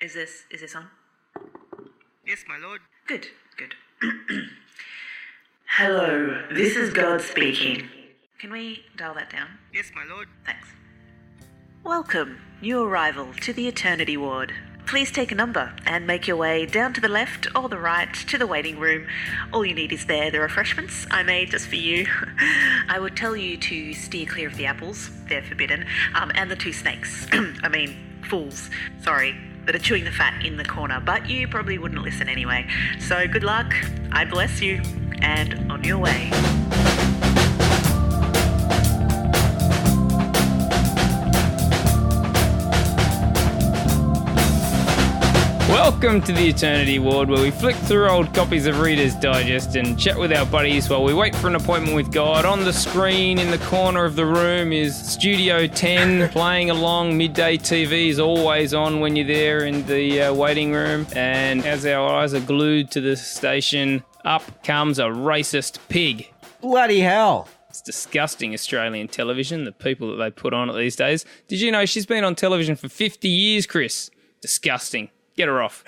Is this on? Yes, my lord. Good. Hello, this is God speaking. Can we dial that down? Yes, my lord. Thanks. Welcome, new arrival to the Eternity Ward. Please take a number and make your way down to the left or the right to the waiting room. All you need is the refreshments I made just for you. I would tell you to steer clear of the apples, they're forbidden, and the 2 snakes. I mean, fools, sorry, that are chewing the fat in the corner, but you probably wouldn't listen anyway. So good luck, I bless you, and on your way. Welcome to the Eternity Ward, where we flick through old copies of Reader's Digest and chat with our buddies while we wait for an appointment with God. On the screen in the corner of the room is Studio 10 playing along. Midday TV is always on when you're there in the waiting room. And as our eyes are glued to the station, up comes a racist pig. Bloody hell. It's disgusting, Australian television, the people that they put on it these days. Did you know she's been on television for 50 years, Chris? Disgusting. Get her off.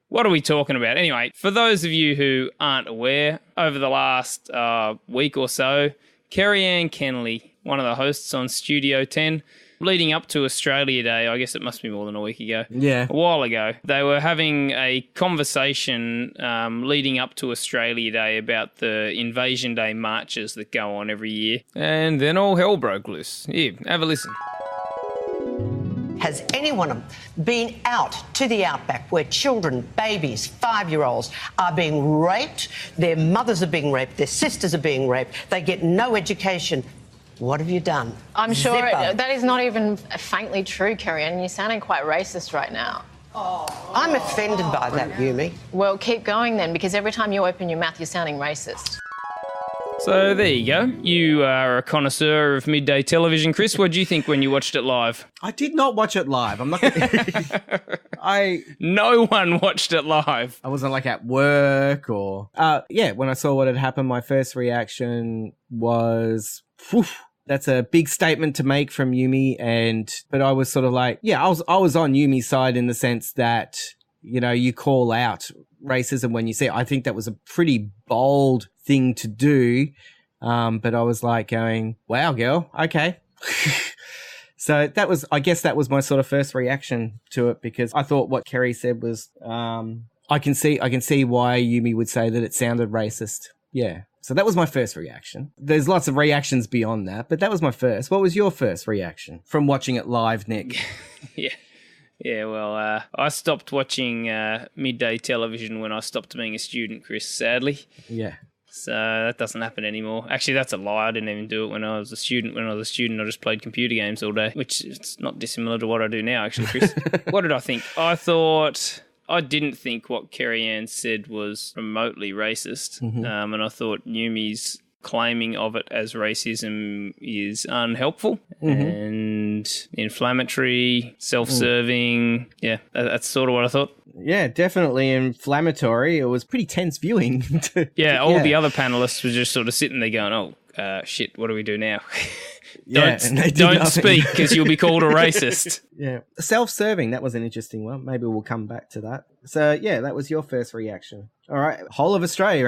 What are we talking about? Anyway, for those of you who aren't aware, over the last week or so, Kerri-Anne Kennerley, one of the hosts on Studio 10, leading up to Australia Day, I guess it must be more than a week ago. Yeah. A while ago, they were having a conversation leading up to Australia Day about the Invasion Day marches that go on every year. And then all hell broke loose. Here, have a listen. Has anyone been out to the outback where children, babies, 5-year-olds are being raped, their mothers are being raped, their sisters are being raped, they get no education? What have you done? I'm sure Zippo. that is not even faintly true, Kerri-Anne. You're sounding quite racist right now. I'm offended by that, Yumi. Well, keep going then, because every time you open your mouth, you're sounding racist. So there you go. You are a connoisseur of midday television. Chris, what did you think when you watched it live? I did not watch it live. I'm not gonna... No one watched it live. I wasn't like at work or... when I saw what had happened, my first reaction was... Whew, that's a big statement to make from Yumi. But I was sort of like... Yeah, I was on Yumi's side in the sense that, you know, you call out racism when you see it. I think that was a pretty bold thing to do. But I was like going, wow, girl, okay. So I guess that was my sort of first reaction to it, because I thought what Kerri said was, I can see why Yumi would say that it sounded racist. Yeah. So that was my first reaction. There's lots of reactions beyond that, but that was my first. What was your first reaction from watching it live, Nick? Yeah, well, I stopped watching midday television when I stopped being a student, Chris, sadly. Yeah. So that doesn't happen anymore. Actually, that's a lie. I didn't even do it when I was a student. When I was a student, I just played computer games all day, which is not dissimilar to what I do now, actually, Chris. What did I think? I didn't think what Kerri-Anne said was remotely racist. Mm-hmm. And I thought Yumi's claiming of it as racism is unhelpful and inflammatory, self-serving. Yeah, that's sort of what I thought. Yeah, definitely inflammatory. It was pretty tense viewing. All the other panelists were just sort of sitting there going, shit, what do we do now? Don't speak because you'll be called a racist. Yeah. Self-serving, that was an interesting one. Maybe we'll come back to that. So, yeah, that was your first reaction. All right. Whole of Australia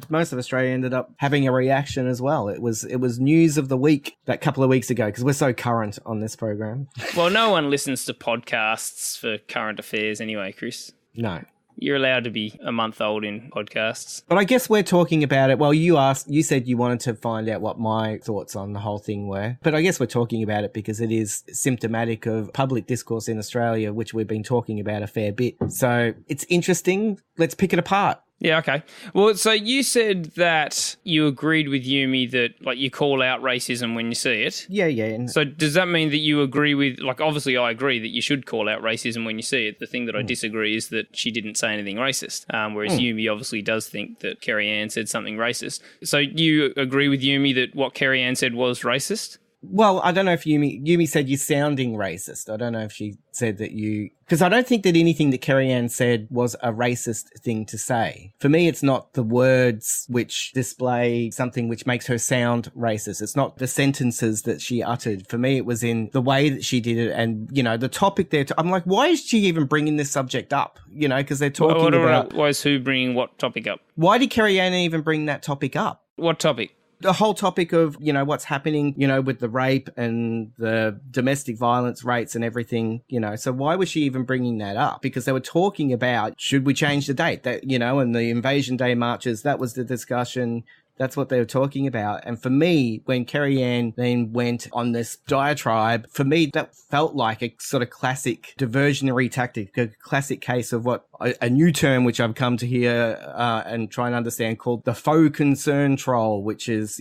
most of Australia ended up having a reaction as well. It was news of the week that couple of weeks ago, because we're so current on this program. Well, no one listens to podcasts for current affairs anyway, Chris. No. You're allowed to be a month old in podcasts. But I guess we're talking about it. Well, you said you wanted to find out what my thoughts on the whole thing were. But I guess we're talking about it because it is symptomatic of public discourse in Australia, which we've been talking about a fair bit. So it's interesting. Let's pick it apart. Yeah, okay. Well, so you said that you agreed with Yumi that, like, you call out racism when you see it. Yeah. So does that mean that you agree with, like, obviously I agree that you should call out racism when you see it. The thing that I disagree is that she didn't say anything racist, whereas Yumi obviously does think that Kerri-Anne said something racist. So you agree with Yumi that what Kerri-Anne said was racist? Well, I don't know if Yumi said you're sounding racist. I don't know if she said that because I don't think that anything that Kerri-Anne said was a racist thing to say. For me, it's not the words which display something which makes her sound racist. It's not the sentences that she uttered. For me, it was in the way that she did it and, the topic there. I'm like, why is she even bringing this subject up? Because they're talking about... Why is who bringing what topic up? Why did Kerri-Anne even bring that topic up? What topic? The whole topic of, what's happening, with the rape and the domestic violence rates and everything, So why was she even bringing that up? Because they were talking about, should we change the date? That, and the Invasion Day marches, that was the discussion. That's what they were talking about. And for me, when Kerri-Anne then went on this diatribe, for me, that felt like a sort of classic diversionary tactic, a classic case of what a new term which I've come to hear and try and understand called the faux concern troll, which is,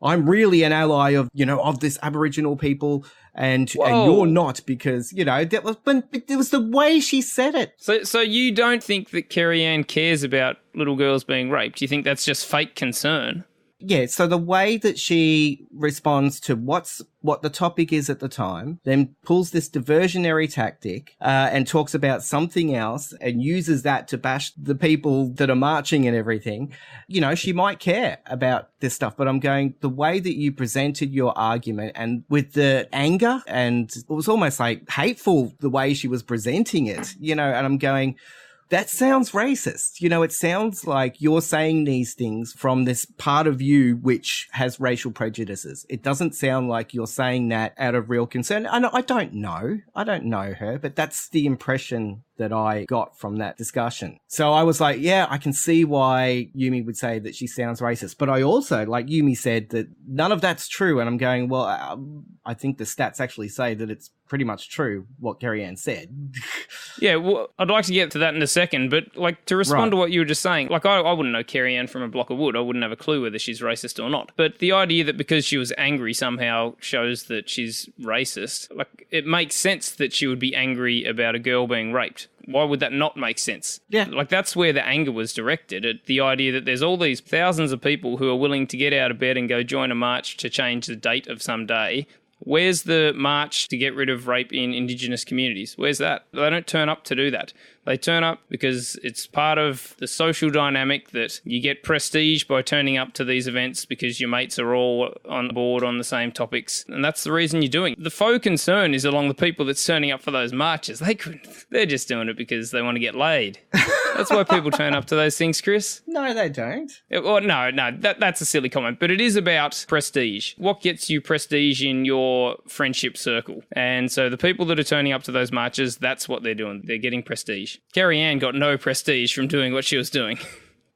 I'm really an ally of, of this Aboriginal people and you're not because, it was the way she said it. So you don't think that Kerri-Anne cares about little girls being raped? You think that's just fake concern? Yeah, so the way that she responds to what the topic is at the time, then pulls this diversionary tactic and talks about something else and uses that to bash the people that are marching and everything. She might care about this stuff, but I'm going, the way that you presented your argument and with the anger, and it was almost like hateful the way she was presenting it, and I'm going... That sounds racist. It sounds like you're saying these things from this part of you which has racial prejudices. It doesn't sound like you're saying that out of real concern. And I don't know. I don't know her, but that's the impression that I got from that discussion. So I was like, yeah, I can see why Yumi would say that she sounds racist. But I also, like Yumi said, that none of that's true. And I'm going, well, I think the stats actually say that it's pretty much true what Kerri-Anne said. Yeah, well, I'd like to get to that in a second, but to respond to what you were just saying, I wouldn't know Kerri-Anne from a block of wood. I wouldn't have a clue whether she's racist or not. But the idea that because she was angry somehow shows that she's racist, it makes sense that she would be angry about a girl being raped. Why would that not make sense? Yeah. That's where the anger was directed, at the idea that there's all these thousands of people who are willing to get out of bed and go join a march to change the date of some day. Where's the march to get rid of rape in Indigenous communities? Where's that? They don't turn up to do that. They turn up because it's part of the social dynamic that you get prestige by turning up to these events because your mates are all on board on the same topics. And that's the reason you're doing it. The faux concern is along the people that's turning up for those marches. They're just doing it because they want to get laid. That's why people turn up to those things, Chris. No, they don't. No, that's a silly comment. But it is about prestige. What gets you prestige in your friendship circle? And so the people that are turning up to those marches, that's what they're doing. They're getting prestige. Kerri-Anne got no prestige from doing what she was doing.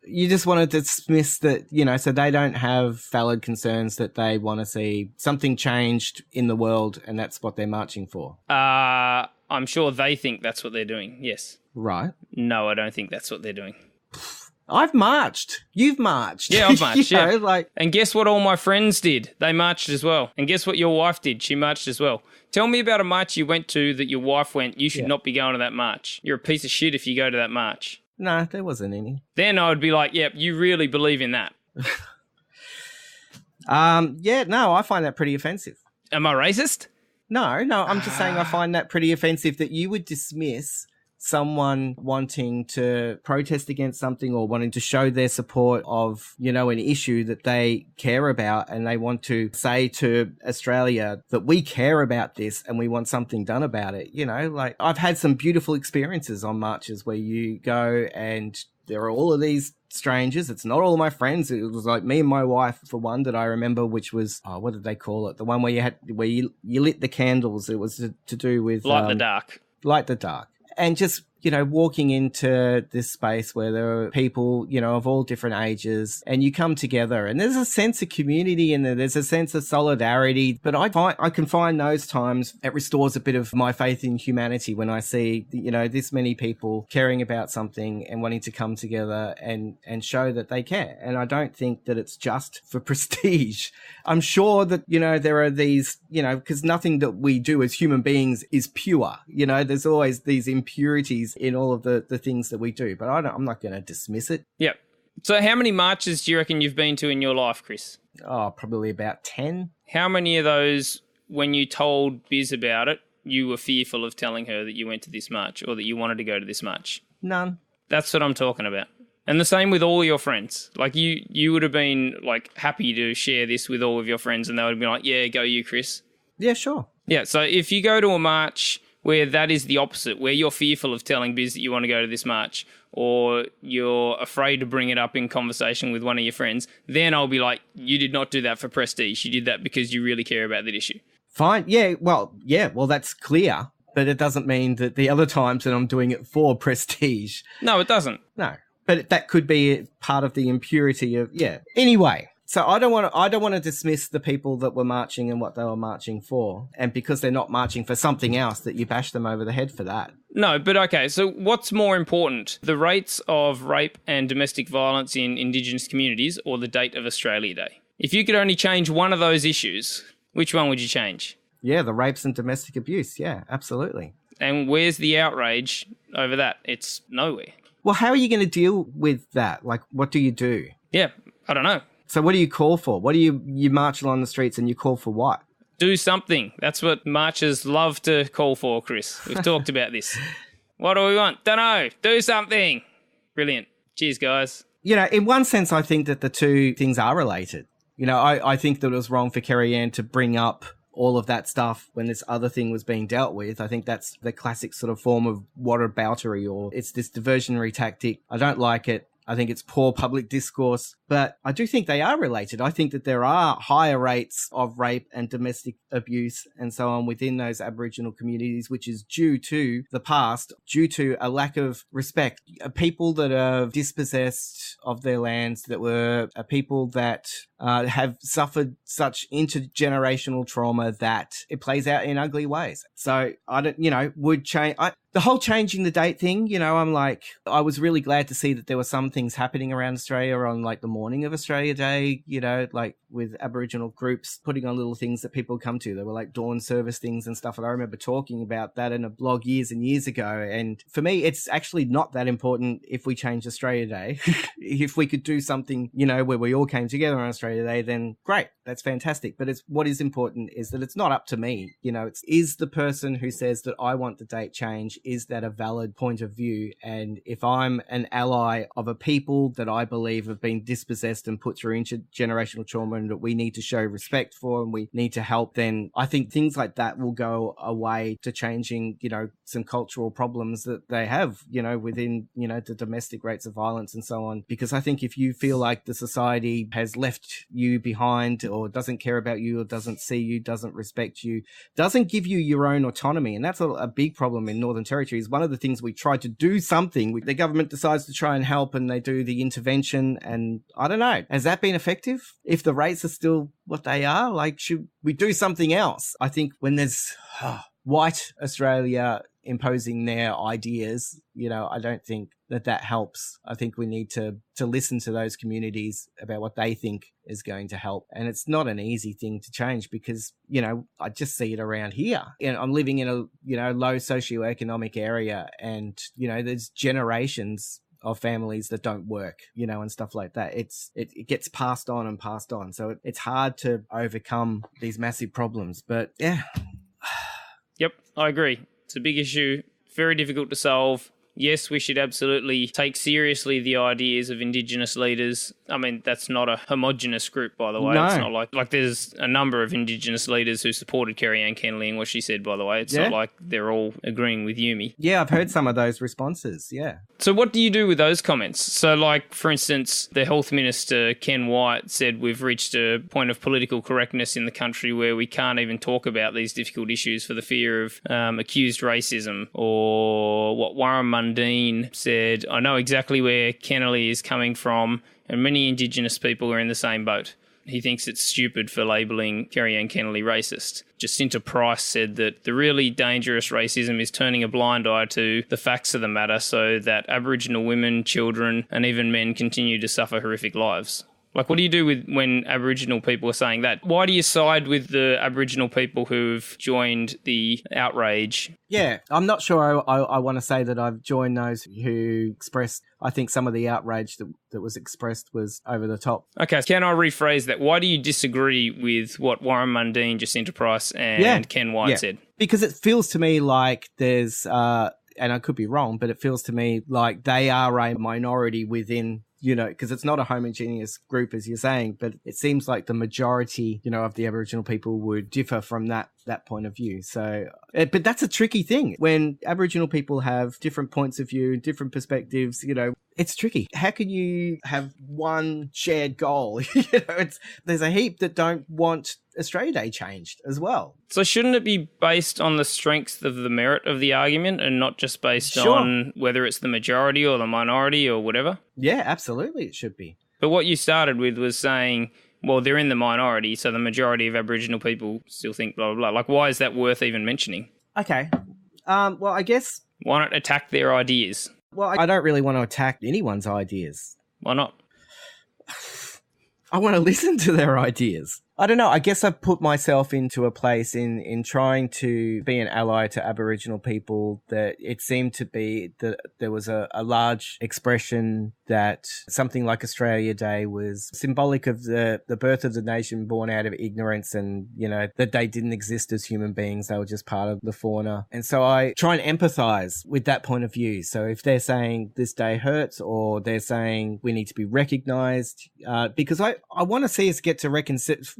You just want to dismiss that, so they don't have valid concerns that they want to see something changed in the world and that's what they're marching for. I'm sure they think that's what they're doing, yes. Right. No, I don't think that's what they're doing. I've marched. You've marched. Yeah, I've marched, yeah. Know, and guess what all my friends did? They marched as well. And guess what your wife did? She marched as well. Tell me about a march you went to that your wife went, you should not be going to that march. You're a piece of shit if you go to that march. No, there wasn't any. Then I would be like, yep, you really believe in that. I find that pretty offensive. Am I racist? No, I'm just saying I find that pretty offensive that you would dismiss someone wanting to protest against something or wanting to show their support of, an issue that they care about, and they want to say to Australia that we care about this and we want something done about it. I've had some beautiful experiences on marches where you go and there are all of these strangers. It's not all my friends. It was like me and my wife for one that I remember, which was, what did they call it? The one where you lit the candles. It was to do with Light the dark. Light the dark. And just, walking into this space where there are people, of all different ages, and you come together and there's a sense of community and there's a sense of solidarity. But I can find those times it restores a bit of my faith in humanity when I see, this many people caring about something and wanting to come together and show that they care. And I don't think that it's just for prestige. I'm sure that, there are these, because nothing that we do as human beings is pure. There's always these impurities in all of the things that we do, but I'm not going to dismiss it. Yep. So how many marches do you reckon you've been to in your life, Chris? Oh, probably about 10. How many of those, when you told Biz about it, you were fearful of telling her that you went to this march or that you wanted to go to this march? None. That's what I'm talking about. And the same with all your friends. Like you would have been like happy to share this with all of your friends and they would have been like, yeah, go you, Chris. Yeah, sure. Yeah, so if you go to a march where that is the opposite, where you're fearful of telling Biz that you want to go to this march or you're afraid to bring it up in conversation with one of your friends, then I'll be like, you did not do that for prestige. You did that because you really care about that issue. Fine. Well, that's clear. But it doesn't mean that the other times that I'm doing it for prestige. No, it doesn't. No. But that could be part of the impurity of, yeah. Anyway. So I don't want to dismiss the people that were marching and what they were marching for. And because they're not marching for something else, that you bash them over the head for that. No, but okay, so what's more important? The rates of rape and domestic violence in Indigenous communities or the date of Australia Day? If you could only change one of those issues, which one would you change? Yeah, the rapes and domestic abuse. Yeah, absolutely. And where's the outrage over that? It's nowhere. Well, how are you going to deal with that? Like, what do you do? Yeah, I don't know. So what do you call for? What do you march along the streets and you call for what? Do something. That's what marchers love to call for, Chris. We've talked about this. What do we want? Don't know. Do something. Brilliant. Cheers, guys. You know, in one sense, I think that the two things are related. You know, I think that it was wrong for Kerri-Anne to bring up all of that stuff when this other thing was being dealt with. I think that's the classic sort of form of whataboutery, or it's this diversionary tactic. I don't like it. I think it's poor public discourse, but I do think they are related. I think that there are higher rates of rape and domestic abuse and so on within those Aboriginal communities, which is due to the past, due to a lack of respect. People that are dispossessed of their lands, that were people that have suffered such intergenerational trauma that it plays out in ugly ways. So I don't, would change. The whole changing the date thing, I'm like, I was really glad to see that there were some things happening around Australia on like the morning of Australia Day, like with Aboriginal groups putting on little things that people come to. There were like dawn service things and stuff. And I remember talking about that in a blog years and years ago. And for me, it's actually not that important if we change Australia Day. If we could do something, where we all came together on Australia Day, then great. That's fantastic. But what is important is that it's not up to me. Is the person who says that I want the date change, is that a valid point of view? And if I'm an ally of a people that I believe have been dispossessed and put through intergenerational trauma and that we need to show respect for and we need to help, then I think things like that will go away to changing, some cultural problems that they have, within, the domestic rates of violence and so on. Because I think if you feel like the society has left you behind or doesn't care about you or doesn't see you, doesn't respect you, doesn't give you your own autonomy, and that's a big problem in Northern Territory. Is one of the things we try to do something, the government decides to try and help and they do the intervention, and I don't know, has that been effective? If the rates are still what they are, like, should we do something else? I think when there's white Australia imposing their ideas, I don't think that helps. I think we need to listen to those communities about what they think is going to help. And it's not an easy thing to change because, I just see it around here. I'm living in a, low socioeconomic area and, there's generations of families that don't work, and stuff like that. It gets passed on and passed on. So it's hard to overcome these massive problems. But yeah. Yep, I agree. It's a big issue, very difficult to solve. Yes, we should absolutely take seriously the ideas of Indigenous leaders. I mean, that's not a homogenous group, by the way. No. It's not like there's a number of Indigenous leaders who supported Kerri-Anne Kennerley and what she said, by the way. It's not like they're all agreeing with Yumi. Yeah, I've heard some of those responses, yeah. So what do you do with those comments? So, like, for instance, the Health Minister, Ken White, said we've reached a point of political correctness in the country where we can't even talk about these difficult issues for the fear of accused racism. Or what Warren Mundine said, I know exactly where Kennerley is coming from, and many Indigenous people are in the same boat. He thinks it's stupid for labelling Kerri-Anne Kennerley racist. Jacinta Price said that the really dangerous racism is turning a blind eye to the facts of the matter so that Aboriginal women, children and even men continue to suffer horrific lives. Like, what do you do with when Aboriginal people are saying that? Why do you side with the Aboriginal people who've joined the outrage? Yeah, I'm not sure I want to say that I've joined those who expressed, I think some of the outrage that was expressed was over the top. Okay, can I rephrase that? Why do you disagree with what Warren Mundine, Jacinta Price and Ken White said? Because it feels to me like there's, and I could be wrong, but it feels to me like they are a minority within, because it's not a homogeneous group, as you're saying, but it seems like the majority, of the Aboriginal people would differ from that point of view. So, but that's a tricky thing. When Aboriginal people have different points of view, different perspectives, it's tricky. How can you have one shared goal? There's a heap that don't want Australia Day changed as well. So shouldn't it be based on the strength of the merit of the argument and not just based on whether it's the majority or the minority or whatever? Yeah, absolutely it should be. But what you started with was saying, well, they're in the minority, so the majority of Aboriginal people still think blah, blah, blah. Like, why is that worth even mentioning? Okay. Well, I guess... Why not attack their ideas? Well, I don't really want to attack anyone's ideas. Why not? I want to listen to their ideas. I don't know. I guess I've put myself into a place in trying to be an ally to Aboriginal people that it seemed to be that there was a large expression that something like Australia Day was symbolic of the birth of the nation born out of ignorance and, that they didn't exist as human beings. They were just part of the fauna. And so I try and empathize with that point of view. So if they're saying this day hurts or they're saying we need to be recognized, because I want to see us get to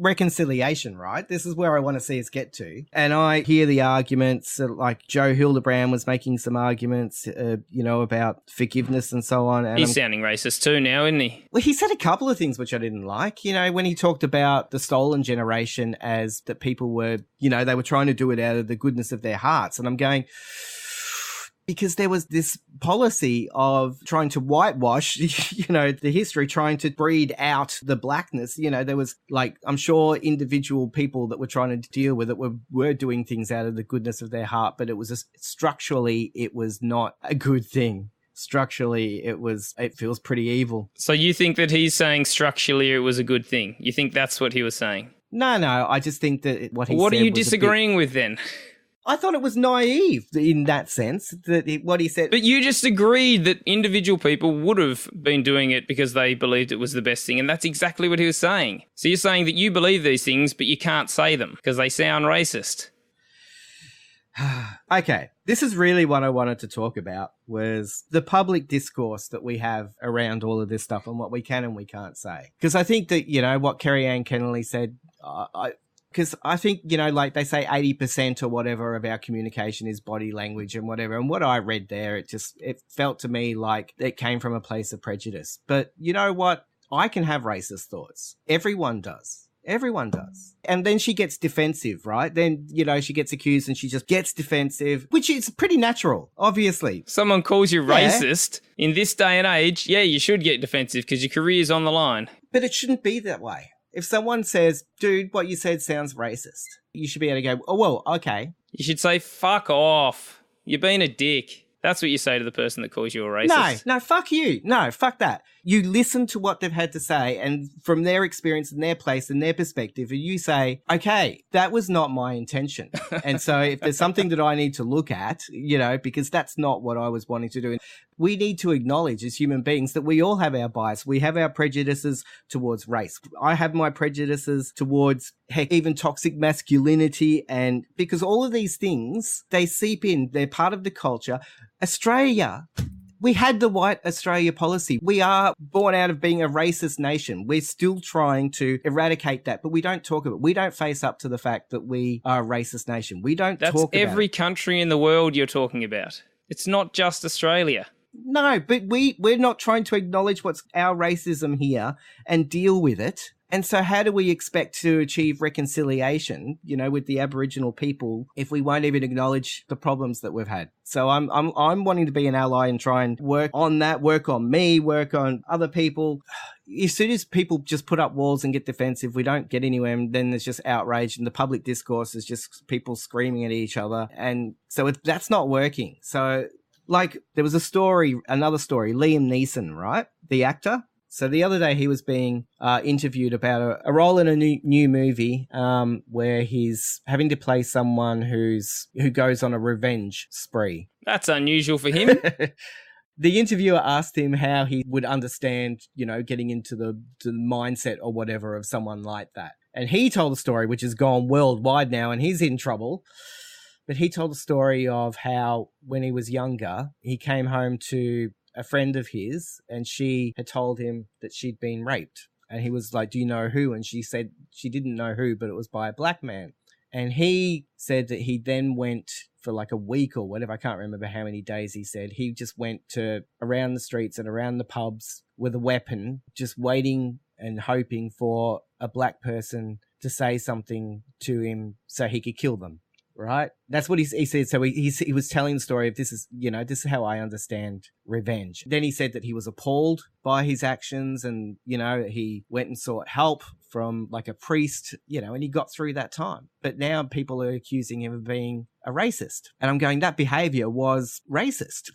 reconciliation, right? This is where I want to see us get to. And I hear the arguments, like Joe Hildebrand was making some arguments, about forgiveness and so on. And He's sounding racist too now, isn't he? Well, he said a couple of things which I didn't like. When he talked about the stolen generation as that people were, they were trying to do it out of the goodness of their hearts. And I'm going... because there was this policy of trying to whitewash, the history, trying to breed out the blackness. There was I'm sure individual people that were trying to deal with it were doing things out of the goodness of their heart, but it was structurally, it was not a good thing. Structurally, it feels pretty evil. So you think that he's saying structurally it was a good thing? You think that's what he was saying? No, I just think that what he said was What are you disagreeing with then? I thought it was naive in that sense, what he said. But you just agreed that individual people would have been doing it because they believed it was the best thing, and that's exactly what he was saying. So you're saying that you believe these things, but you can't say them because they sound racist. Okay, this is really what I wanted to talk about, was the public discourse that we have around all of this stuff and what we can and we can't say. Because I think that, what Kerri-Anne Kennerley said, because I think, they say 80% or whatever of our communication is body language and whatever. And what I read there, it felt to me like it came from a place of prejudice. But you know what? I can have racist thoughts. Everyone does. Everyone does. And then she gets defensive, right? Then, she gets accused and she just gets defensive, which is pretty natural, obviously. Someone calls you racist in this day and age, you should get defensive because your career's on the line. But it shouldn't be that way. If someone says, dude, what you said sounds racist, you should be able to go, oh, well, okay. You should say, fuck off. You're being a dick. That's what you say to the person that calls you a racist. No, fuck you. No, fuck that. You listen to what they've had to say and from their experience and their place and their perspective, and you say, okay, that was not my intention. And so if there's something that I need to look at, because that's not what I was wanting to do. We need to acknowledge as human beings that we all have our bias. We have our prejudices towards race. I have my prejudices towards, heck, even toxic masculinity. And because all of these things, they seep in. They're part of the culture. Australia, we had the White Australia policy. We are born out of being a racist nation. We're still trying to eradicate that, but we don't talk about it. We don't face up to the fact that we are a racist nation. We don't talk about it. That's every country in the world you're talking about. It's not just Australia. No, but we're not trying to acknowledge what's our racism here and deal with it. And so how do we expect to achieve reconciliation, with the Aboriginal people if we won't even acknowledge the problems that we've had? So I'm wanting to be an ally and try and work on that, work on me, work on other people. As soon as people just put up walls and get defensive, we don't get anywhere, and then there's just outrage and the public discourse is just people screaming at each other. And so that's not working. So there was another story, Liam Neeson, right? The actor. So the other day he was being interviewed about a role in a new movie where he's having to play someone who goes on a revenge spree. That's unusual for him. The interviewer asked him how he would understand, getting into the mindset or whatever of someone like that. And he told a story which has gone worldwide now and he's in trouble. But he told a story of how when he was younger, he came home to a friend of his and she had told him that she'd been raped. And he was like, do you know who? And she said she didn't know who, but it was by a black man. And he said that he then went for like a week or whatever. I can't remember how many days he said. He just went to around the streets and around the pubs with a weapon, just waiting and hoping for a black person to say something to him so he could kill them. Right? That's what he said. So he was telling the story of this is how I understand revenge. Then he said that he was appalled by his actions and, he went and sought help from like a priest, and he got through that time. But now people are accusing him of being a racist. And I'm going, that behavior was racist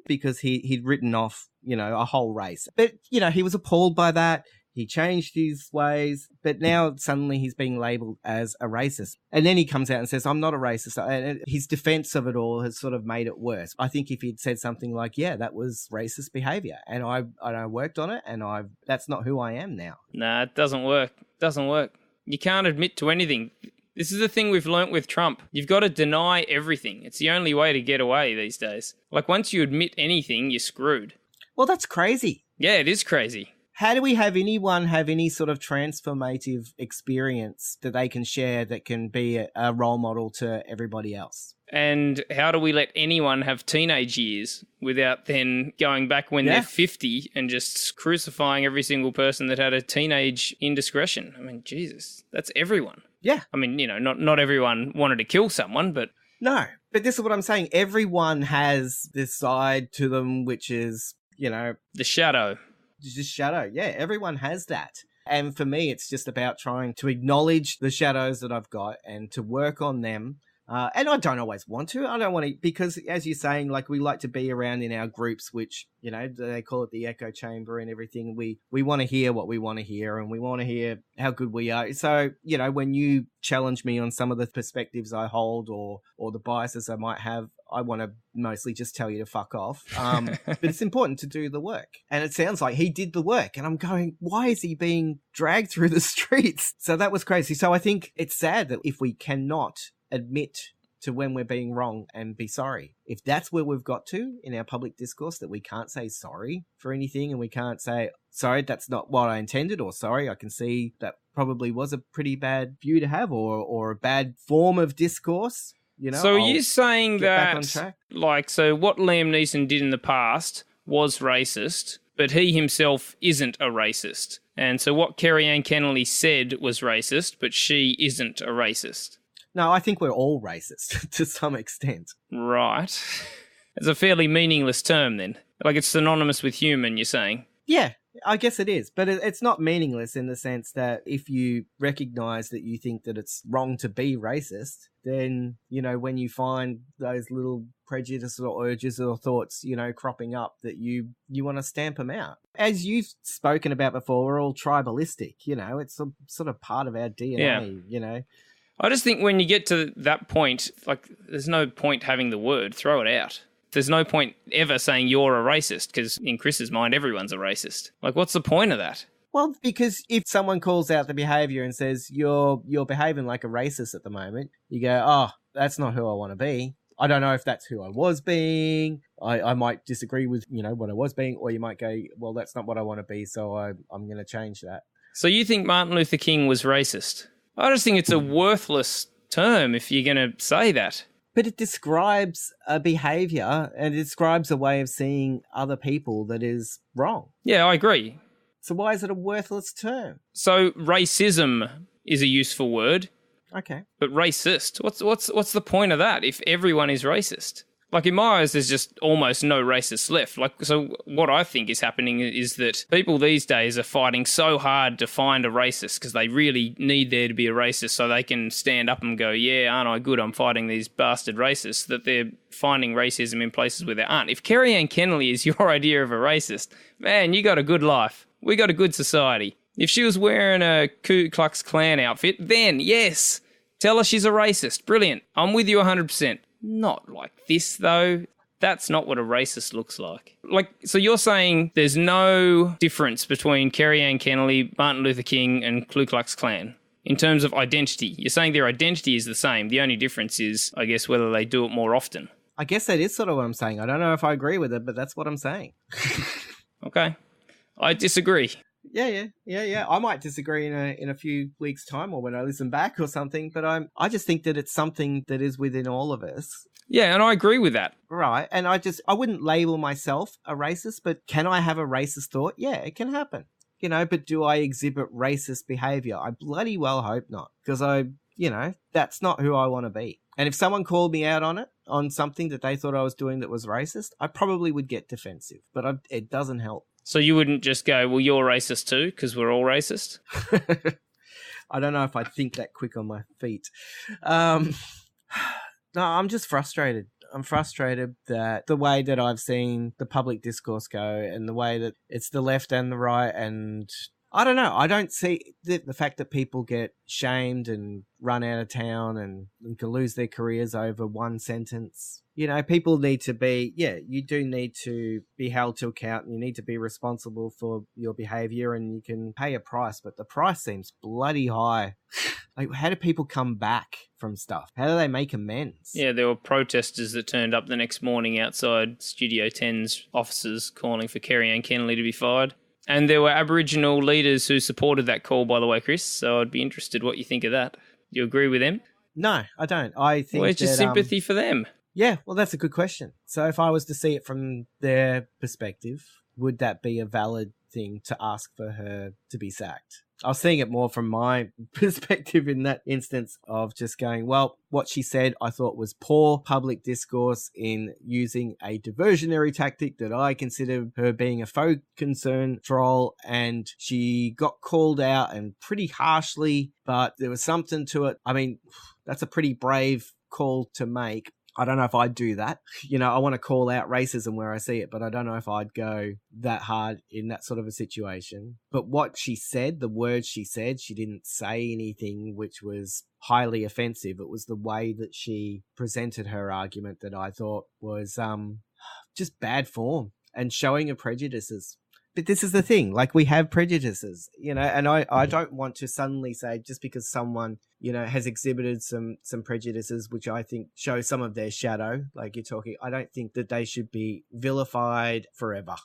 because he'd written off, a whole race. But, he was appalled by that. He changed his ways, but now suddenly he's being labelled as a racist. And then he comes out and says, I'm not a racist. And his defence of it all has sort of made it worse. I think if he'd said something like, yeah, that was racist behaviour and I worked on it and that's not who I am now. Nah, it doesn't work. It doesn't work. You can't admit to anything. This is the thing we've learnt with Trump. You've got to deny everything. It's the only way to get away these days. Like once you admit anything, you're screwed. Well, that's crazy. Yeah, it is crazy. How do we have anyone have any sort of transformative experience that they can share that can be a role model to everybody else? And how do we let anyone have teenage years without then going back when they're 50 and just crucifying every single person that had a teenage indiscretion? I mean, Jesus, that's everyone. Yeah. I mean, not everyone wanted to kill someone, but... No, but this is what I'm saying. Everyone has this side to them, which is, the shadow. Just shadow. Yeah, everyone has that. And for me, it's just about trying to acknowledge the shadows that I've got and to work on them. And I don't always want to. I don't want to, because as you're saying, like we like to be around in our groups, which, they call it the echo chamber and everything. We want to hear what we want to hear and we want to hear how good we are. So, when you challenge me on some of the perspectives I hold or the biases I might have, I want to mostly just tell you to fuck off. But it's important to do the work. And it sounds like he did the work. And I'm going, why is he being dragged through the streets? So that was crazy. So I think it's sad that if we cannot admit to when we're being wrong and be sorry, if that's where we've got to in our public discourse, that we can't say sorry for anything and we can't say, sorry, that's not what I intended, or sorry, I can see that probably was a pretty bad view to have or a bad form of discourse. So are you saying that, so what Liam Neeson did in the past was racist, but he himself isn't a racist? And so what Kerri-Anne Kennerley said was racist, but she isn't a racist? No, I think we're all racist to some extent. Right. It's a fairly meaningless term then. Like it's synonymous with human, you're saying? Yeah. I guess it is, but it's not meaningless in the sense that if you recognize that you think that it's wrong to be racist, then, when you find those little prejudices or urges or thoughts, cropping up, that you want to stamp them out. As you've spoken about before, we're all tribalistic, it's a sort of part of our DNA, I just think when you get to that point, like there's no point having the word, throw it out. There's no point ever saying you're a racist because in Chris's mind, everyone's a racist. Like, what's the point of that? Well, because if someone calls out the behaviour and says, you're behaving like a racist at the moment, you go, oh, that's not who I want to be. I don't know if that's who I was being. I might disagree with, what I was being, or you might go, well, that's not what I want to be, so I'm going to change that. So you think Martin Luther King was racist? I just think it's a worthless term if you're going to say that. But it describes a behaviour and it describes a way of seeing other people that is wrong. Yeah, I agree. So why is it a worthless term? So racism is a useful word. Okay. But racist, what's the point of that if everyone is racist? Like, in my eyes, there's just almost no racists left. Like, so what I think is happening is that people these days are fighting so hard to find a racist because they really need there to be a racist so they can stand up and go, yeah, aren't I good? I'm fighting these bastard racists, that they're finding racism in places where there aren't. If Kerri-Anne Kennerley is your idea of a racist, man, you got a good life. We got a good society. If she was wearing a Ku Klux Klan outfit, then yes, tell her she's a racist. Brilliant. I'm with you 100%. Not like this, though. That's not what a racist looks like. So you're saying there's no difference between Kerri-Anne Kennerley, Martin Luther King, and Ku Klux Klan in terms of identity. You're saying their identity is the same. The only difference is, I guess, whether they do it more often. I guess that is sort of what I'm saying. I don't know if I agree with it, but that's what I'm saying. Okay. I disagree. Yeah. I might disagree in a few weeks' time or when I listen back or something, but I just think that it's something that is within all of us. Yeah, and I agree with that. Right. And I wouldn't label myself a racist, but can I have a racist thought? Yeah, it can happen. But do I exhibit racist behavior? I bloody well hope not, because that's not who I want to be. And if someone called me out on something that they thought I was doing that was racist, I probably would get defensive, but it doesn't help. So you wouldn't just go, well, you're racist too, because we're all racist? I don't know if I think that quick on my feet. No, I'm just frustrated. I'm frustrated that the way that I've seen the public discourse go and the way that it's the left and the right, and I don't know. I don't see the fact that people get shamed and run out of town and can lose their careers over one sentence. People need to be, you do need to be held to account, and you need to be responsible for your behavior, and you can pay a price, but the price seems bloody high. How do people come back from stuff? How do they make amends? Yeah, there were protesters that turned up the next morning outside Studio 10's offices calling for Kerri-Anne Kennerley to be fired. And there were Aboriginal leaders who supported that call, by the way, Chris, so I'd be interested what you think of that. Do you agree with them? No, I don't. I think where's your sympathy for them? Yeah, well, that's a good question. So if I was to see it from their perspective, would that be a valid thing to ask for her to be sacked? I was seeing it more from my perspective in that instance of just going, well, what she said I thought was poor public discourse in using a diversionary tactic that I consider her being a faux concern troll, and she got called out and pretty harshly, but there was something to it. I mean, that's a pretty brave call to make. I don't know if I'd do that. I want to call out racism where I see it, but I don't know if I'd go that hard in that sort of a situation. But what she said, the words she said, she didn't say anything which was highly offensive. It was the way that she presented her argument that I thought was just bad form and showing of prejudices. But this is the thing, we have prejudices, and I don't want to suddenly say just because someone, has exhibited some prejudices, which I think show some of their shadow, like you're talking, I don't think that they should be vilified forever.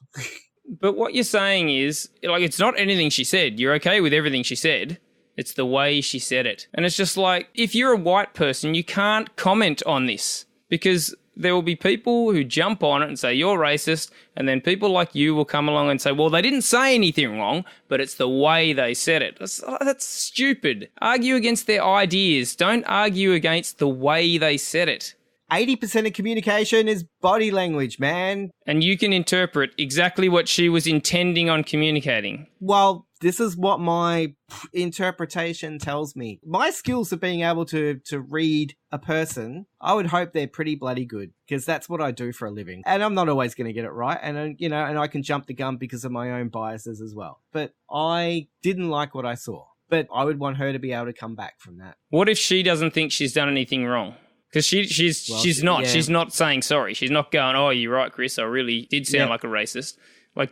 But what you're saying is, it's not anything she said. You're okay with everything she said. It's the way she said it. And it's just if you're a white person, you can't comment on this because there will be people who jump on it and say, you're racist, and then people like you will come along and say, well, they didn't say anything wrong, but it's the way they said it. That's stupid. Argue against their ideas. Don't argue against the way they said it. 80% of communication is body language, man. And you can interpret exactly what she was intending on communicating. Well, this is what my interpretation tells me. My skills of being able to read a person, I would hope they're pretty bloody good, because that's what I do for a living. And I'm not always going to get it right. And, and I can jump the gun because of my own biases as well. But I didn't like what I saw. But I would want her to be able to come back from that. What if she doesn't think she's done anything wrong? Because she's not saying sorry. She's not going, oh, you're right, Chris, I really did sound like a racist.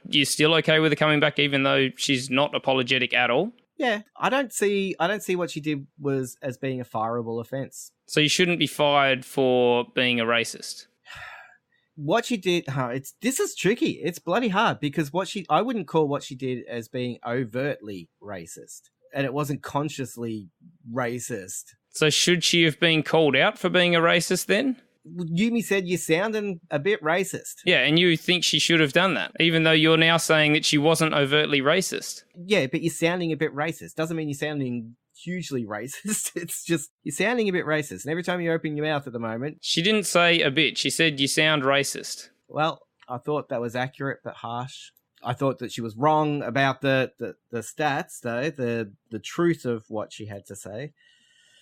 You're still okay with her coming back even though she's not apologetic at all? Yeah, I don't see what she did as being a fireable offence. So you shouldn't be fired for being a racist? What she did, this is tricky. It's bloody hard because I wouldn't call what she did as being overtly racist. And it wasn't consciously racist. So should she have been called out for being a racist then? Yumi said you're sounding a bit racist. Yeah, and you think she should have done that, even though you're now saying that she wasn't overtly racist. Yeah, but you're sounding a bit racist. Doesn't mean you're sounding hugely racist. It's just you're sounding a bit racist. And every time you open your mouth at the moment... She didn't say a bit. She said you sound racist. Well, I thought that was accurate but harsh. I thought that she was wrong about the stats, though, the truth of what she had to say.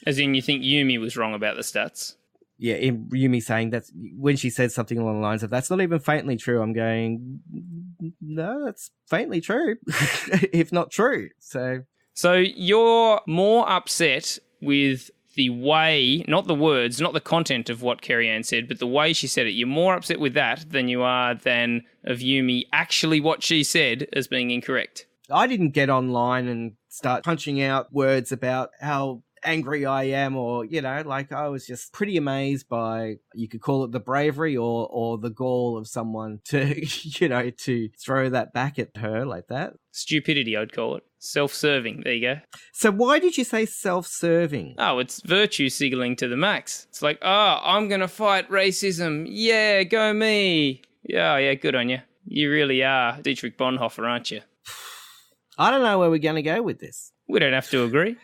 As in, you think Yumi was wrong about the stats? Yeah, Yumi saying that's when she said something along the lines of, that's not even faintly true. I'm going, No, that's faintly true, if not true. So you're more upset with the way, not the words, not the content of what Kerri-Anne said, but the way she said it. You're more upset with that than you are than of Yumi actually what she said as being incorrect. I didn't get online and start punching out words about how angry I am, or, I was just pretty amazed by, you could call it the bravery or the gall of someone to, to throw that back at her like that. Stupidity, I'd call it. Self-serving. There you go. So why did you say self-serving? Oh, it's virtue signaling to the max. It's like, I'm going to fight racism. Yeah, go me. Yeah, good on you. You really are Dietrich Bonhoeffer, aren't you? I don't know where we're going to go with this. We don't have to agree.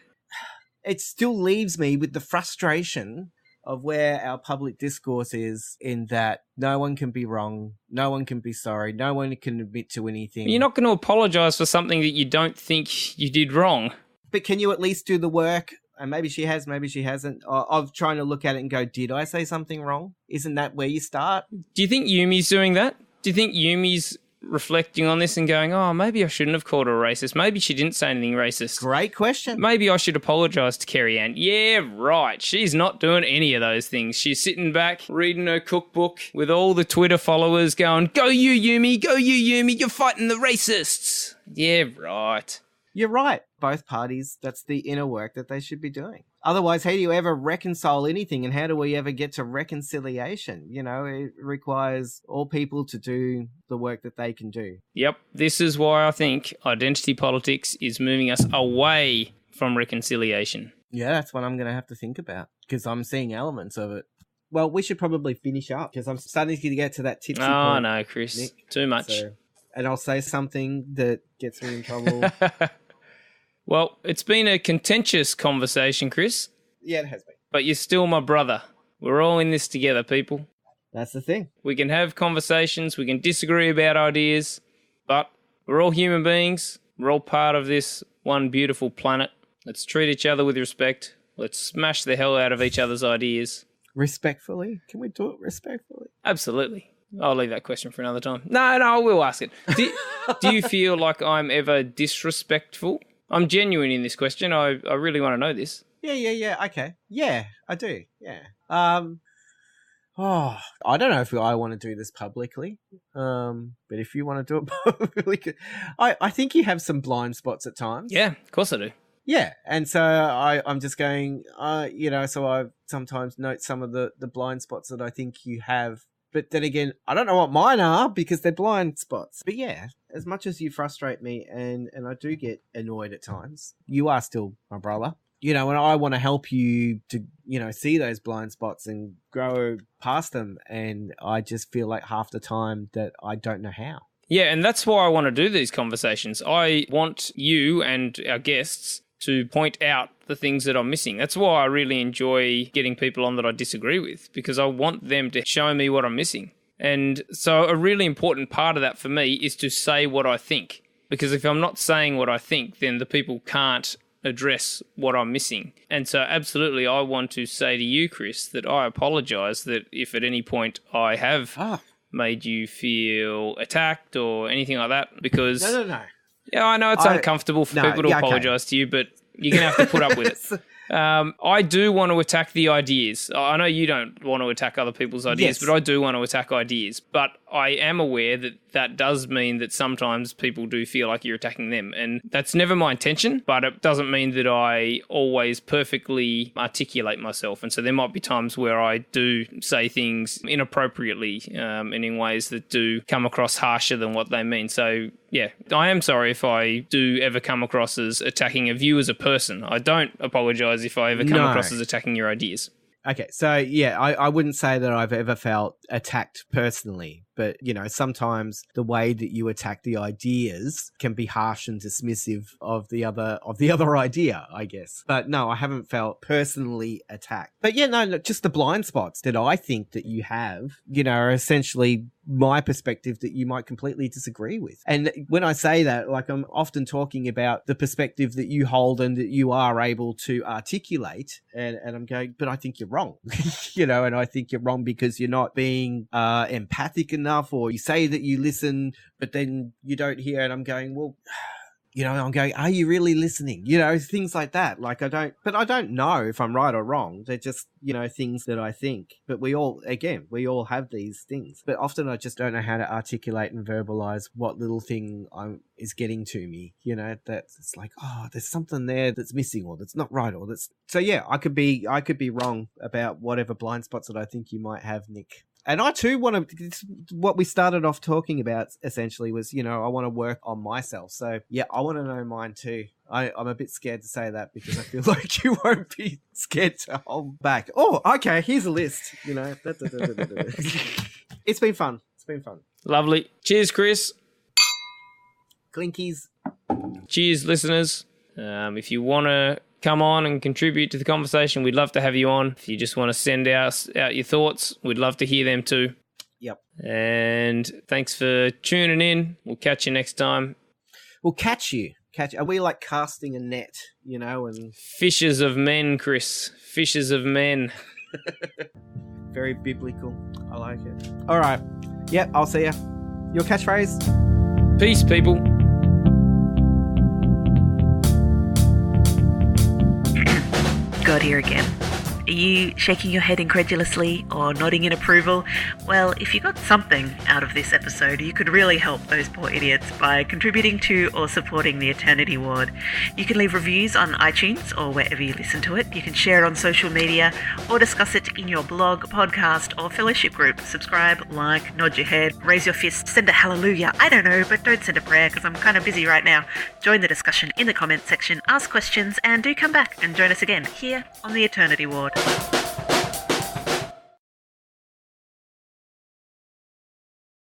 It still leaves me with the frustration of where our public discourse is, in that no one can be wrong, no one can be sorry, no one can admit to anything. You're not going to apologise for something that you don't think you did wrong. But can you at least do the work? And maybe she has, maybe she hasn't, of trying to look at it and go, did I say something wrong? Isn't that where you start? Do you think Yumi's doing that? Do you think Yumi's reflecting on this and going, maybe I shouldn't have called her a racist. Maybe she didn't say anything racist. Great question. Maybe I should apologise to Kerri-Anne. Yeah, right. She's not doing any of those things. She's sitting back, reading her cookbook with all the Twitter followers going, go you, Yumi, you're fighting the racists. Yeah, right. You're right. Both parties, that's the inner work that they should be doing. Otherwise, how do you ever reconcile anything, and how do we ever get to reconciliation? It requires all people to do the work that they can do. Yep. This is why I think identity politics is moving us away from reconciliation. Yeah, that's what I'm going to have to think about, because I'm seeing elements of it. Well, we should probably finish up, because I'm starting to get to that tipsy point. Oh, no, Chris. Nick. Too much. And I'll say something that gets me in trouble. Well, it's been a contentious conversation, Chris. Yeah, it has been. But you're still my brother. We're all in this together, people. That's the thing. We can have conversations, we can disagree about ideas, but we're all human beings. We're all part of this one beautiful planet. Let's treat each other with respect. Let's smash the hell out of each other's ideas. Respectfully? Can we do it respectfully? Absolutely. I'll leave that question for another time. No, I will ask it. Do you feel like I'm ever disrespectful? I'm genuine in this question. I really want to know this. Yeah. Okay. Yeah, I do. Yeah. I don't know if I want to do this publicly. But if you want to do it publicly, I think you have some blind spots at times. Yeah, of course I do. Yeah, and so I'm just going, so I sometimes note some of the blind spots that I think you have. But then again, I don't know what mine are, because they're blind spots. But yeah, as much as you frustrate me, and I do get annoyed at times, you are still my brother. And I want to help you to, see those blind spots and grow past them. And I just feel like half the time that I don't know how. Yeah, and that's why I want to do these conversations. I want you and our guests to point out the things that I'm missing. That's why I really enjoy getting people on that I disagree with, because I want them to show me what I'm missing. And so a really important part of that for me is to say what I think, because if I'm not saying what I think, then the people can't address what I'm missing. And so absolutely I want to say to you, Chris, that I apologise that if at any point I have made you feel attacked or anything like that, because... No. Yeah, I know it's uncomfortable for people to apologise to you, but you're going to have to put up with it. I do want to attack the ideas. I know you don't want to attack other people's ideas, but I do want to attack ideas. But I am aware that that does mean that sometimes people do feel like you're attacking them. And that's never my intention, but it doesn't mean that I always perfectly articulate myself. And so there might be times where I do say things inappropriately and in ways that do come across harsher than what they mean. So yeah, I am sorry if I do ever come across as attacking a view as a person. I don't apologise if I ever come across as attacking your ideas. Okay, so yeah, I wouldn't say that I've ever felt attacked personally, but sometimes the way that you attack the ideas can be harsh and dismissive of the other idea, I guess. But no, I haven't felt personally attacked. But yeah, no, just the blind spots that I think that you have, are essentially my perspective that you might completely disagree with. And when I say that, like, I'm often talking about the perspective that you hold and that you are able to articulate. And I'm going, but I think you're wrong, you know, and I think you're wrong because you're not being empathic enough, or you say that you listen, but then you don't hear. And I'm going, well, you know, I'm going, are you really listening? You know, things like that. Like, I don't know if I'm right or wrong. They're just, you know, things that I think. But we all have these things. But often I just don't know how to articulate and verbalize what little thing is getting to me. You know, that it's like, oh, there's something there that's missing, or that's not right, or that's. So yeah, I could be wrong about whatever blind spots that I think you might have, Nick. And I too want to, what we started off talking about essentially was, you know, I want to work on myself. So yeah, I want to know mine too. I'm a bit scared to say that because I feel like you won't be scared to hold back. Oh, okay, here's a list, you know. It's been fun. It's been fun. Lovely. Cheers, Kris. Clinkies. Cheers, listeners. If you want to come on and contribute to the conversation, we'd love to have you on. If you just want to send out your thoughts, we'd love to hear them too. Yep. And thanks for tuning in. We'll catch you next time. We'll catch you. Are we like casting a net, you know? And fishers of men, Kris. Fishers of men. Very biblical. I like it. All right. Yep, I'll see ya. Your catchphrase? Peace, people. God, here again. Are you shaking your head incredulously or nodding in approval? Well, if you got something out of this episode, you could really help those poor idiots by contributing to or supporting the Eternity Ward. You can leave reviews on iTunes or wherever you listen to it. You can share it on social media or discuss it in your blog, podcast, or fellowship group. Subscribe, like, nod your head, raise your fist, send a hallelujah. I don't know, but don't send a prayer because I'm kind of busy right now. Join the discussion in the comments section, ask questions, and do come back and join us again here on the Eternity Ward.